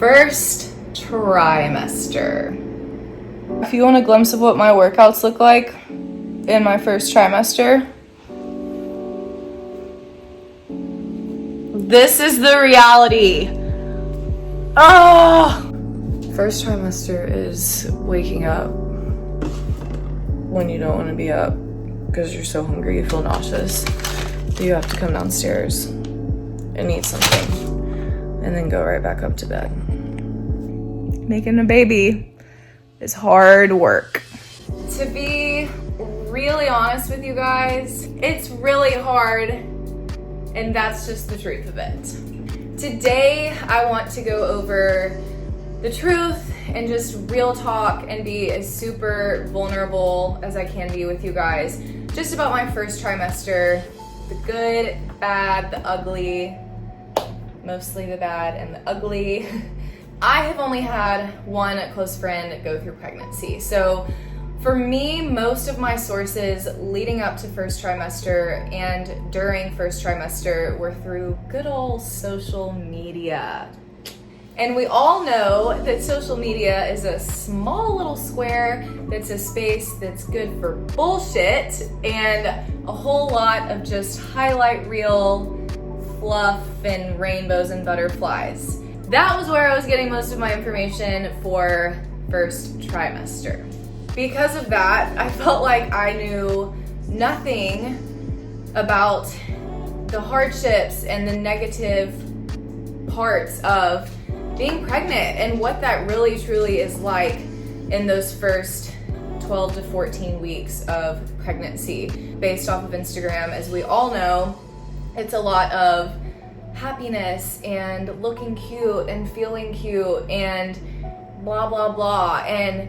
First trimester. If you want a glimpse of what my workouts look like in my first trimester, this is the reality. Oh! First trimester is waking up when you don't want to be up because you're so hungry, you feel nauseous. You have to come downstairs and eat something and then go right back up to bed. Making a baby is hard work. To be really honest with you guys, it's really hard, and that's just the truth of it. Today, I want to go over the truth and just real talk and be as super vulnerable as I can be with you guys just about my first trimester, the good, bad, the ugly, mostly the bad and the ugly. I have only had one close friend go through pregnancy. So for me, most of my sources leading up to first trimester and during first trimester were through good old social media. And we all know that social media is a small little square that's a space that's good for bullshit and a whole lot of just highlight reel fluff and rainbows and butterflies. That was where I was getting most of my information for first trimester. Because of that, I felt like I knew nothing about the hardships and the negative parts of being pregnant and what that really truly is like in those first 12 to 14 weeks of pregnancy. Based off of Instagram, as we all know, it's a lot of happiness and looking cute and feeling cute and blah, blah, blah. And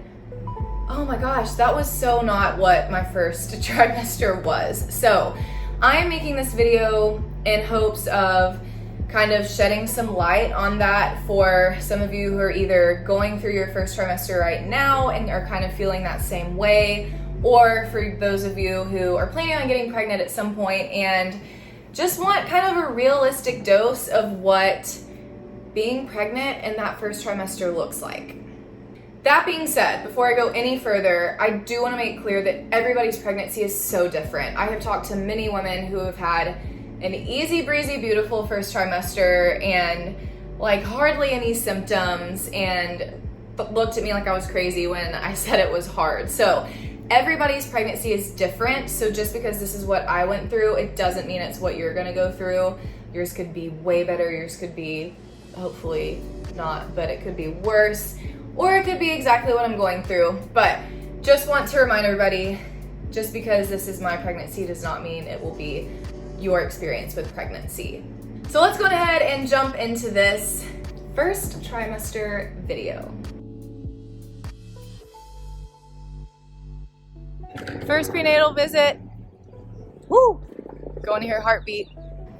oh my gosh, that was so not what my first trimester was. So I'm making this video in hopes of kind of shedding some light on that for some of you who are either going through your first trimester right now and are kind of feeling that same way, or for those of you who are planning on getting pregnant at some point and just want kind of a realistic dose of what being pregnant in that first trimester looks like. That being said, before I go any further, I do want to make clear that everybody's pregnancy is so different. I have talked to many women who have had an easy breezy, beautiful first trimester and like hardly any symptoms and looked at me like I was crazy when I said it was hard. So everybody's pregnancy is different. So just because this is what I went through, it doesn't mean it's what you're gonna go through. Yours could be way better. Yours could be, hopefully not, but it could be worse, or it could be exactly what I'm going through. But just want to remind everybody, just because this is my pregnancy does not mean it will be your experience with pregnancy. So let's go ahead and jump into this first trimester video. First prenatal visit. Woo! Going to hear heartbeat.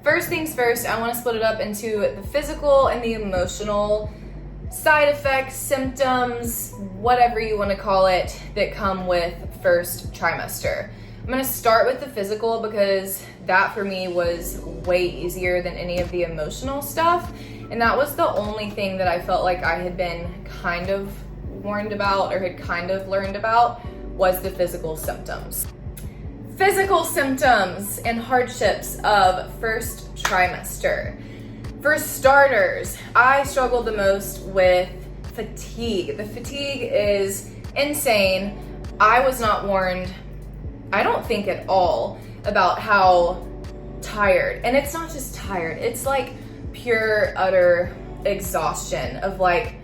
First things first, I want to split it up into the physical and the emotional side effects, symptoms, whatever you want to call it, that come with first trimester. I'm going to start with the physical because that for me was way easier than any of the emotional stuff. And that was the only thing that I felt like I had been kind of warned about or had kind of learned about was the physical symptoms. Physical symptoms and hardships of first trimester. For starters, I struggled the most with fatigue. The fatigue is insane. I was not warned, I don't think at all, about how tired, and it's not just tired, it's like pure utter exhaustion of like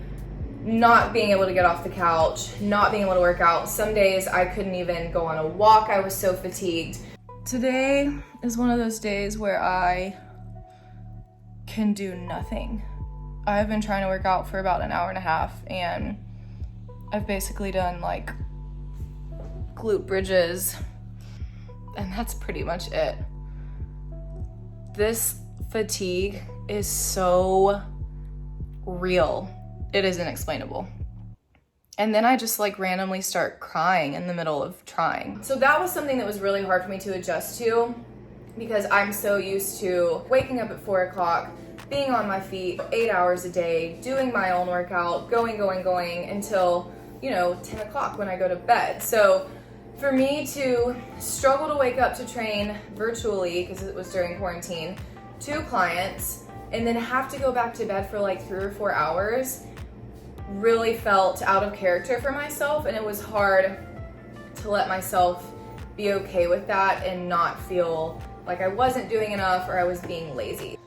not being able to get off the couch, not being able to work out. Some days I couldn't even go on a walk, I was so fatigued. Today is one of those days where I can do nothing. I've been trying to work out for about an hour and a half and I've basically done like glute bridges and that's pretty much it. This fatigue is so real. It is inexplainable. And then I just like randomly start crying in the middle of trying. So that was something that was really hard for me to adjust to because I'm so used to waking up at 4 o'clock, being on my feet 8 hours a day, doing my own workout, going until, you know, 10 o'clock when I go to bed. So for me to struggle to wake up to train virtually, because it was during quarantine, 2 clients, and then have to go back to bed for like 3 or 4 hours, really felt out of character for myself, and it was hard to let myself be okay with that and not feel like I wasn't doing enough or I was being lazy.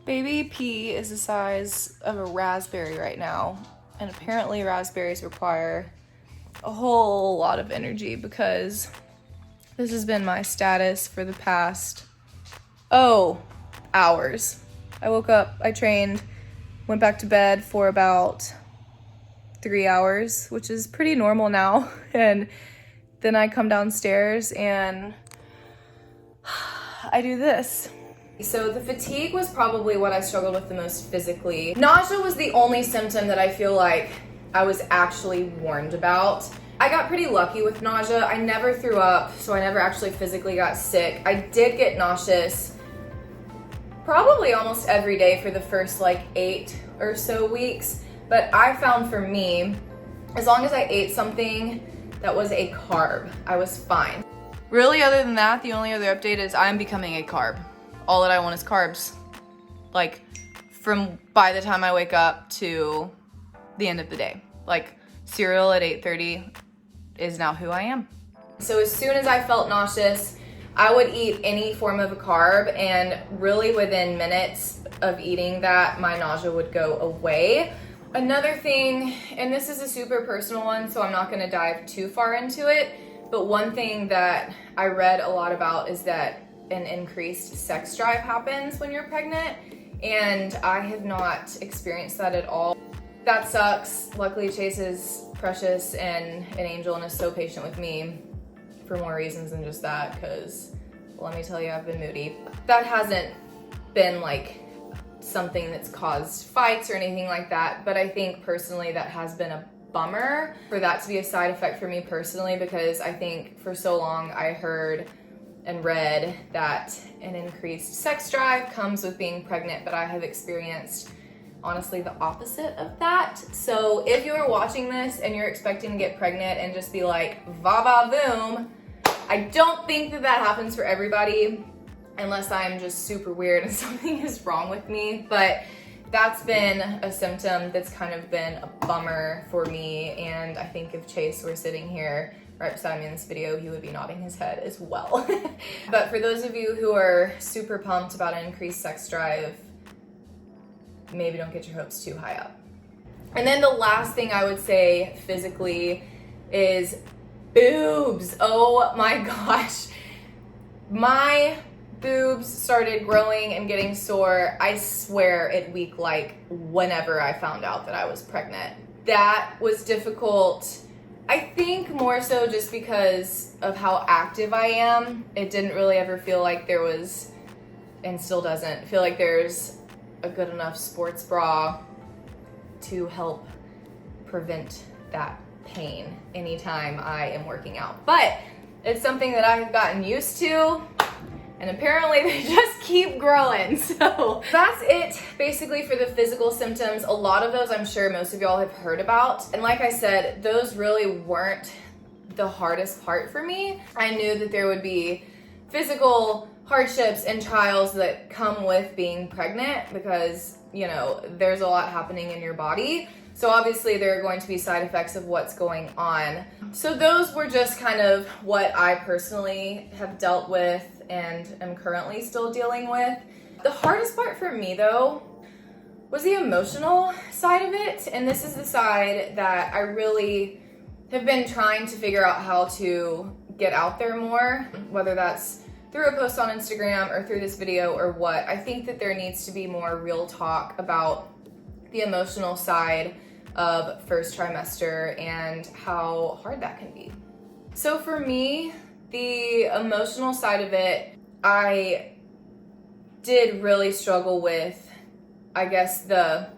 Baby P is the size of a raspberry right now, and apparently raspberries require a whole lot of energy because this has been my status for the past, hours. I woke up, I trained, went back to bed for about 3 hours, which is pretty normal now, and then I come downstairs and I do this. So the fatigue was probably what I struggled with the most physically. Nausea was the only symptom that I feel like I was actually warned about. I got pretty lucky with nausea. I never threw up, so I never actually physically got sick. I did get nauseous probably almost every day for the first like 8 or so weeks. But I found for me, as long as I ate something that was a carb, I was fine. Really, other than that, the only other update is I'm becoming a carb. All that I want is carbs. Like, from by the time I wake up to the end of the day. Like, cereal at 8:30 is now who I am. So as soon as I felt nauseous, I would eat any form of a carb, and really within minutes of eating that, my nausea would go away. Another thing, and this is a super personal one, so I'm not gonna dive too far into it, but one thing that I read a lot about is that an increased sex drive happens when you're pregnant, and I have not experienced that at all. That sucks. Luckily, Chase is precious and an angel and is so patient with me for more reasons than just that, because let me tell you, I've been moody. That hasn't been like something that's caused fights or anything like that, but I think personally that has been a bummer for that to be a side effect for me personally, because I think for so long I heard and read that an increased sex drive comes with being pregnant, but I have experienced honestly the opposite of that. So if you're watching this and you're expecting to get pregnant and just be like, va va boom, I don't think that that happens for everybody, unless I'm just super weird and something is wrong with me. But that's been a symptom that's kind of been a bummer for me, and I think if Chase were sitting here right beside me in this video, he would be nodding his head as well. But for those of you who are super pumped about an increased sex drive, maybe don't get your hopes too high up. And then the last thing I would say physically is boobs. Oh my gosh. My boobs started growing and getting sore, I swear, at week like whenever I found out that I was pregnant. That was difficult. I think more so just because of how active I am. It didn't really ever feel like there was, and still doesn't feel like there's a good enough sports bra to help prevent that pain anytime I am working out. But it's something that I have gotten used to, and apparently they just keep growing. So that's it basically for the physical symptoms. A lot of those I'm sure most of y'all have heard about. And like I said, those really weren't the hardest part for me. I knew that there would be physical hardships and trials that come with being pregnant because, you know, there's a lot happening in your body. So obviously there are going to be side effects of what's going on. So those were just kind of what I personally have dealt with and am currently still dealing with. The hardest part for me though was the emotional side of it. And this is the side that I really have been trying to figure out how to get out there more, whether that's through a post on Instagram or through this video or what. I think that there needs to be more real talk about the emotional side of first trimester and how hard that can be. So for me, the emotional side of it, I did really struggle with, I guess, the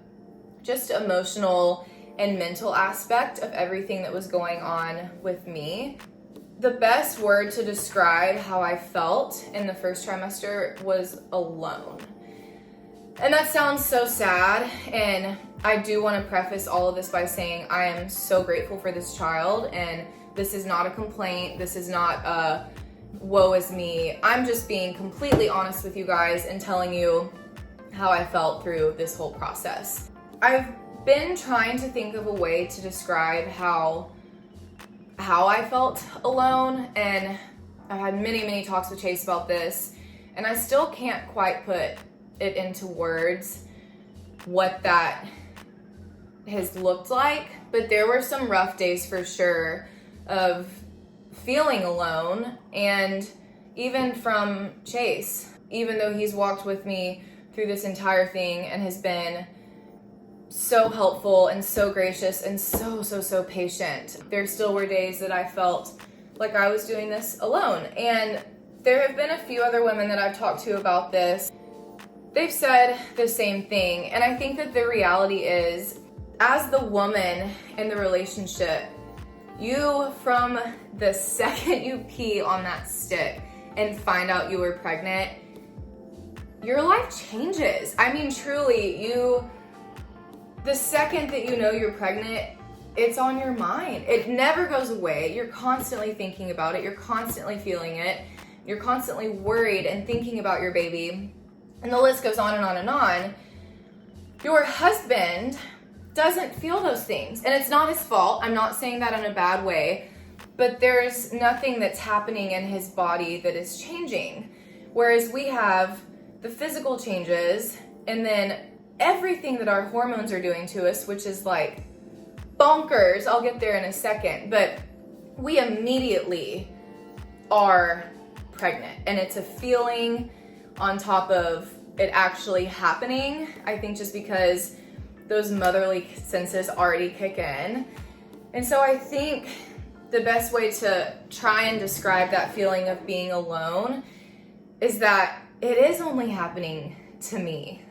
just emotional and mental aspect of everything that was going on with me. The best word to describe how I felt in the first trimester was alone. And that sounds so sad, and I do want to preface all of this by saying I am so grateful for this child, and this is not a complaint, this is not a woe is me. I'm just being completely honest with you guys and telling you how I felt through this whole process. I've been trying to think of a way to describe how I felt alone, and I've had many talks with Chase about this, and I still can't quite put it into words what that has looked like, but there were some rough days for sure of feeling alone, and even from Chase, even though he's walked with me through this entire thing and has been so helpful and so gracious and so patient, there still were days that I felt like I was doing this alone. And there have been a few other women that I've talked to about this. They've said the same thing, and I think that the reality is, as the woman in the relationship, you, from the second you pee on that stick and find out you were pregnant, your life changes. I mean, truly, the second that you know you're pregnant, it's on your mind. It never goes away. You're constantly thinking about it. You're constantly feeling it. You're constantly worried and thinking about your baby. And the list goes on and on and on. Your husband doesn't feel those things. And it's not his fault. I'm not saying that in a bad way. But there's nothing that's happening in his body that is changing. Whereas we have the physical changes and then everything that our hormones are doing to us, which is like bonkers. I'll get there in a second. But we immediately are pregnant. And it's a feeling on top of it actually happening. I think just because those motherly senses already kick in. And so I think the best way to try and describe that feeling of being alone is that it is only happening to me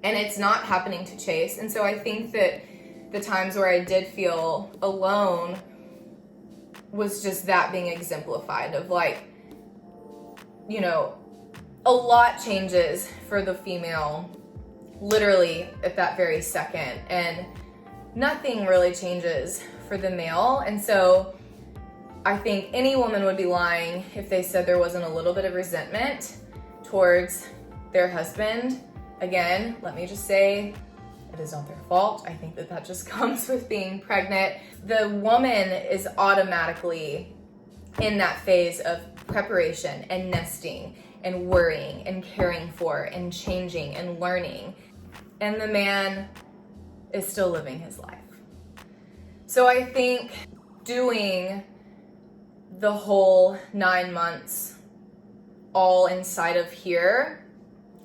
and it's not happening to Chase. And so I think that the times where I did feel alone was just that being exemplified of like, you know, a lot changes for the female literally at that very second, and nothing really changes for the male. And so I think any woman would be lying if they said there wasn't a little bit of resentment towards their husband. Again, let me just say, it is not their fault. I think that just comes with being pregnant. The woman is automatically in that phase of preparation and nesting and worrying and caring for and changing and learning. And the man is still living his life. So I think doing the whole 9 months all inside of here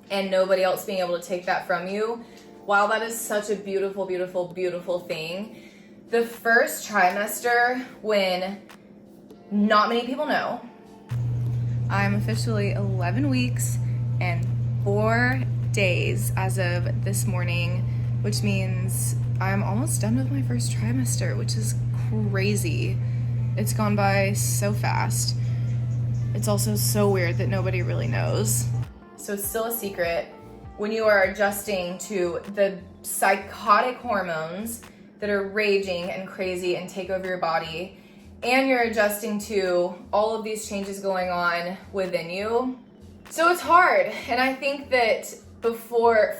and nobody else being able to take that from you, while that is such a beautiful thing, the first trimester, when not many people know, I'm officially 11 weeks and 4 days as of this morning, which means I'm almost done with my first trimester, which is crazy. It's gone by so fast. It's also so weird that nobody really knows. So it's still a secret. When you are adjusting to the psychotic hormones that are raging and crazy and take over your body, and you're adjusting to all of these changes going on within you. So it's hard. And I think that before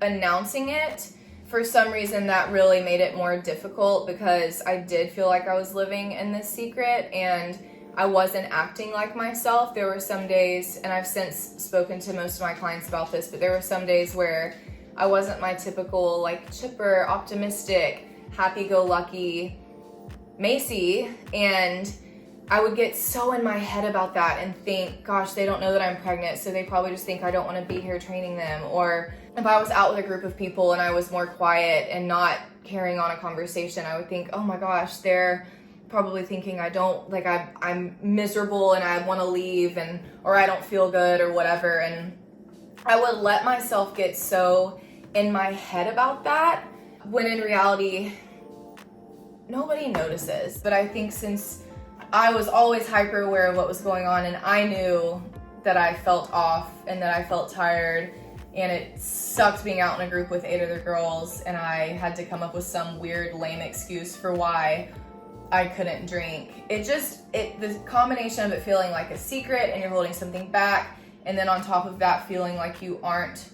announcing it, for some reason that really made it more difficult, because I did feel like I was living in this secret and I wasn't acting like myself. There were some days, and I've since spoken to most of my clients about this, but there were some days where I wasn't my typical like chipper, optimistic, happy-go-lucky Macy, and I would get so in my head about that and think, gosh, they don't know that I'm pregnant, so they probably just think I don't want to be here training them. Or if I was out with a group of people and I was more quiet and not carrying on a conversation, I would think, oh my gosh, they're probably thinking I'm miserable and I want to leave, or I don't feel good or whatever. And I would let myself get so in my head about that, when in reality, nobody notices. But I think since I was always hyper aware of what was going on, and I knew that I felt off and that I felt tired and it sucked being out in a group with 8 other girls, and I had to come up with some weird lame excuse for why I couldn't drink. The combination of it feeling like a secret and you're holding something back, and then on top of that feeling like you aren't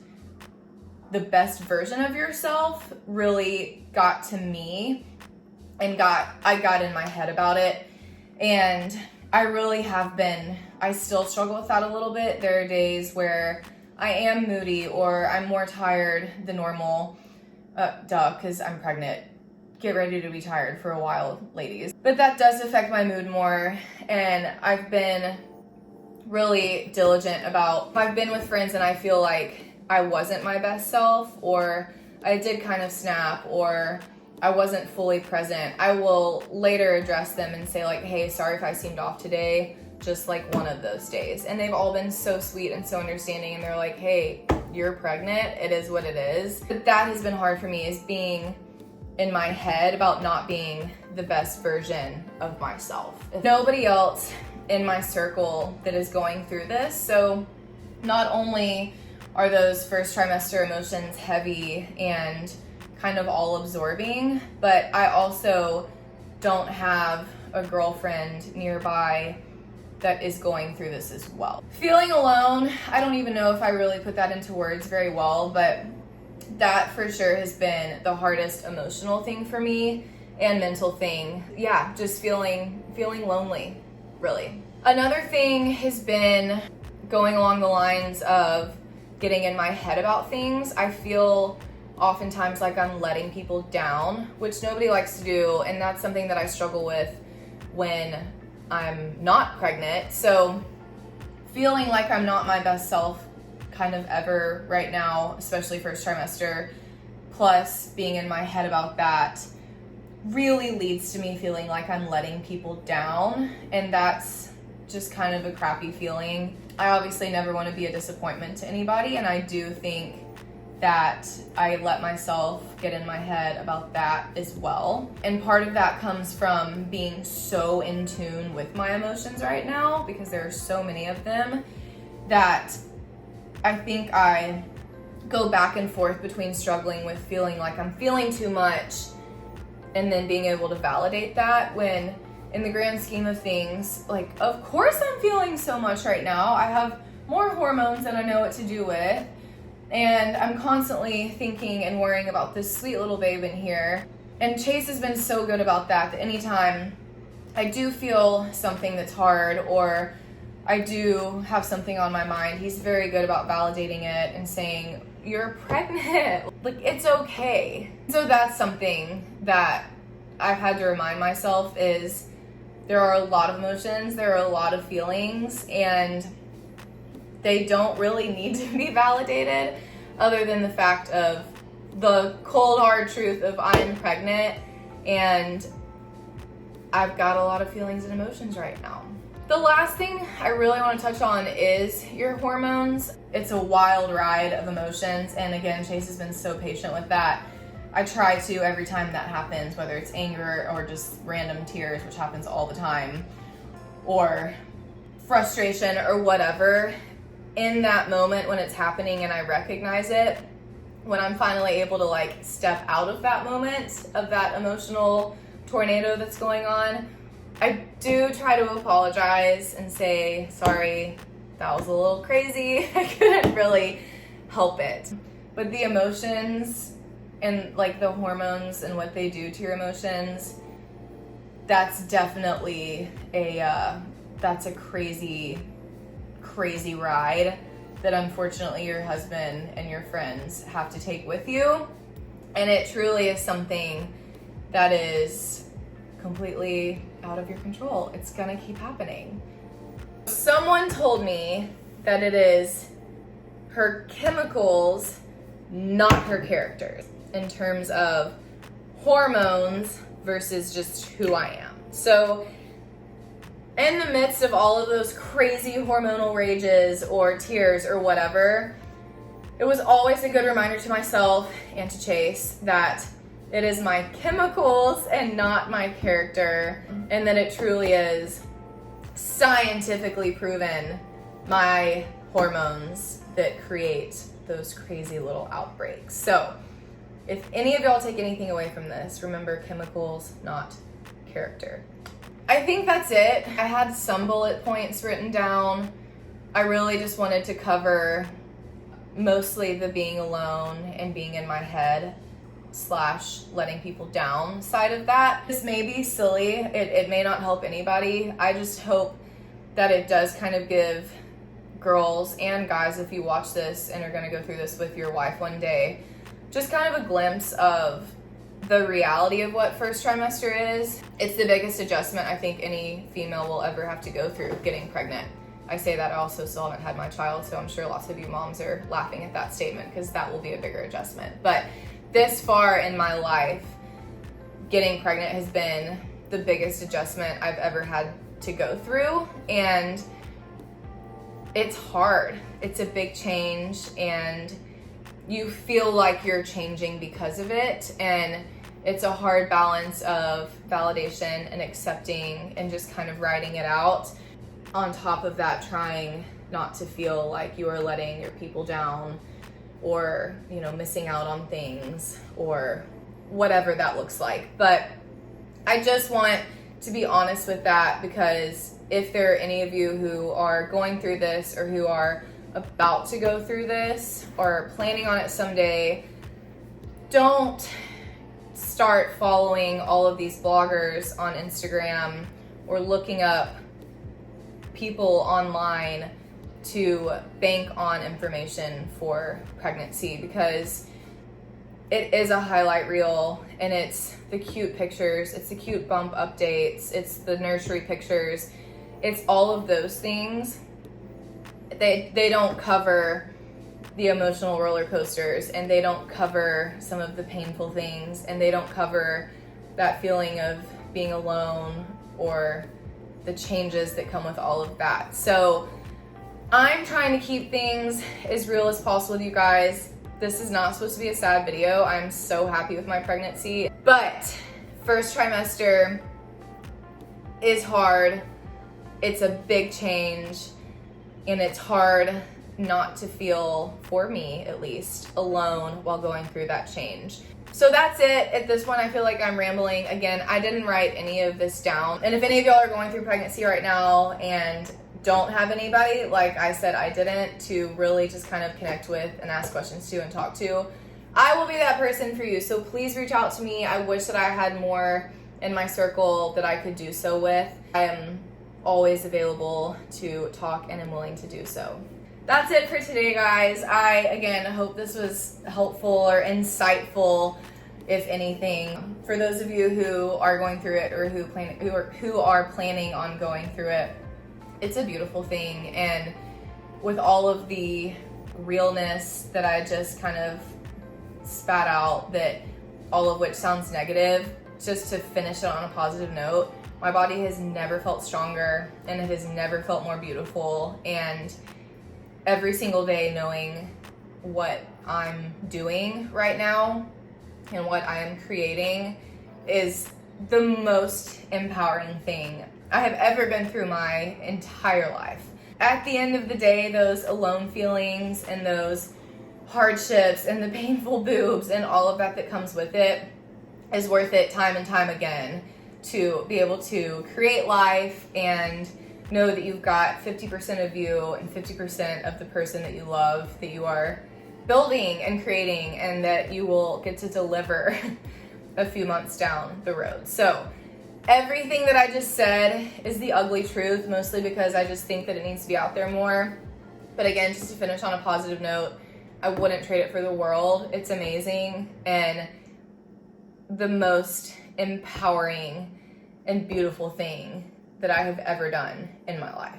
the best version of yourself really got to me, and I got in my head about it. And I really have been, I still struggle with that a little bit. There are days where I am moody or I'm more tired than normal. Because I'm pregnant. Get ready to be tired for a while, ladies. But that does affect my mood more, and I've been really diligent about, if I've been with friends and I feel like I wasn't my best self, or I did kind of snap, or I wasn't fully present, I will later address them and say like, hey, sorry if I seemed off today, just like one of those days. And they've all been so sweet and so understanding, and they're like, hey, you're pregnant, it is what it is. But that has been hard for me, is being in my head about not being the best version of myself. If nobody else in my circle that is going through this, so not only are those first trimester emotions heavy and kind of all absorbing, but I also don't have a girlfriend nearby that is going through this as well. Feeling alone, I don't even know if I really put that into words very well, but that for sure has been the hardest emotional thing for me, and mental thing. Yeah, just feeling lonely, really. Another thing has been going along the lines of getting in my head about things. I feel oftentimes like I'm letting people down, which nobody likes to do, and that's something that I struggle with when I'm not pregnant. So feeling like I'm not my best self kind of ever right now, especially first trimester, plus being in my head about that, really leads to me feeling like I'm letting people down, and that's just kind of a crappy feeling. I obviously never want to be a disappointment to anybody, and I do think that I let myself get in my head about that as well. And part of that comes from being so in tune with my emotions right now, because there are so many of them, that I think I go back and forth between struggling with feeling like I'm feeling too much and then being able to validate that, when in the grand scheme of things, like, of course I'm feeling so much right now. I have more hormones than I know what to do with, and I'm constantly thinking and worrying about this sweet little babe in here. And Chase has been so good about that anytime I do feel something that's hard, or I do have something on my mind, he's very good about validating it and saying, you're pregnant, like, it's okay. So that's something that I've had to remind myself, is there are a lot of emotions, there are a lot of feelings, and they don't really need to be validated, other than the fact of the cold hard truth of I'm pregnant and I've got a lot of feelings and emotions right now. The last thing I really want to touch on is your hormones. It's a wild ride of emotions, and again, Chase has been so patient with that. I try to every time that happens, whether it's anger or just random tears, which happens all the time, or frustration or whatever, in that moment when it's happening and I recognize it, when I'm finally able to like step out of that moment, of that emotional tornado that's going on, I do try to apologize and say, sorry, that was a little crazy. I couldn't really help it. But the emotions and like the hormones and what they do to your emotions, that's definitely that's a crazy ride that unfortunately your husband and your friends have to take with you. And it truly is something that is completely out of your control. It's gonna keep happening. Someone told me that it is her chemicals, not her characters, in terms of hormones versus just who I am. So in the midst of all of those crazy hormonal rages or tears or whatever, it was always a good reminder to myself and to Chase that it is my chemicals and not my character, and that it truly is scientifically proven my hormones that create those crazy little outbreaks. So if any of y'all take anything away from this, remember chemicals, not character. I think that's it. I had some bullet points written down. I really just wanted to cover mostly the being alone and being in my head / letting people down side of that. This may be silly. It may not help anybody. I just hope that it does kind of give girls and guys, if you watch this and are going to go through this with your wife one day, just kind of a glimpse of the reality of what first trimester is. It's the biggest adjustment I think any female will ever have to go through, getting pregnant. I say that I also still haven't had my child, so I'm sure lots of you moms are laughing at that statement because that will be a bigger adjustment. But this far in my life, getting pregnant has been the biggest adjustment I've ever had to go through, and it's hard. It's a big change, and you feel like you're changing because of it, and it's a hard balance of validation and accepting and just kind of writing it out. On top of that, trying not to feel like you are letting your people down or, you know, missing out on things or whatever that looks like. But I just want to be honest with that, because if there are any of you who are going through this or who are about to go through this or planning on it someday, don't start following all of these bloggers on Instagram or looking up people online to bank on information for pregnancy, because it is a highlight reel, and it's the cute pictures, it's the cute bump updates, it's the nursery pictures, it's all of those things. They don't cover the emotional roller coasters, and they don't cover some of the painful things, and they don't cover that feeling of being alone or the changes that come with all of that. So I'm trying to keep things as real as possible with you guys. This is not supposed to be a sad video. I'm so happy with my pregnancy, but first trimester is hard. It's a big change, and it's hard not to feel, for me at least, alone while going through that change. So that's it. At this point, I feel like I'm rambling. Again, I didn't write any of this down. And if any of y'all are going through pregnancy right now and don't have anybody, like I said, I didn't, to really just kind of connect with and ask questions to and talk to, I will be that person for you. So please reach out to me. I wish that I had more in my circle that I could do so with. I am always available to talk and am willing to do so. That's it for today, guys. I, again, hope this was helpful or insightful, if anything. For those of you who are going through it or who are planning on going through it, it's a beautiful thing. And with all of the realness that I just kind of spat out, that all of which sounds negative, just to finish it on a positive note, my body has never felt stronger, and it has never felt more beautiful. And every single day, knowing what I'm doing right now and what I am creating is the most empowering thing I have ever been through my entire life. At the end of the day, those alone feelings and those hardships and the painful boobs and all of that comes with it is worth it time and time again, to be able to create life and know that you've got 50% of you and 50% of the person that you love that you are building and creating, and that you will get to deliver a few months down the road. So everything that I just said is the ugly truth, mostly because I just think that it needs to be out there more. But again, just to finish on a positive note, I wouldn't trade it for the world. It's amazing and the most empowering and beautiful thing that I have ever done in my life.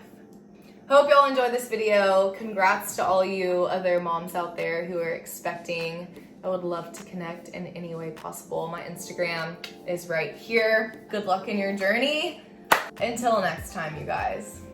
Hope y'all enjoyed this video. Congrats to all you other moms out there who are expecting. I would love to connect in any way possible. My Instagram is right here. Good luck in your journey. Until next time, you guys.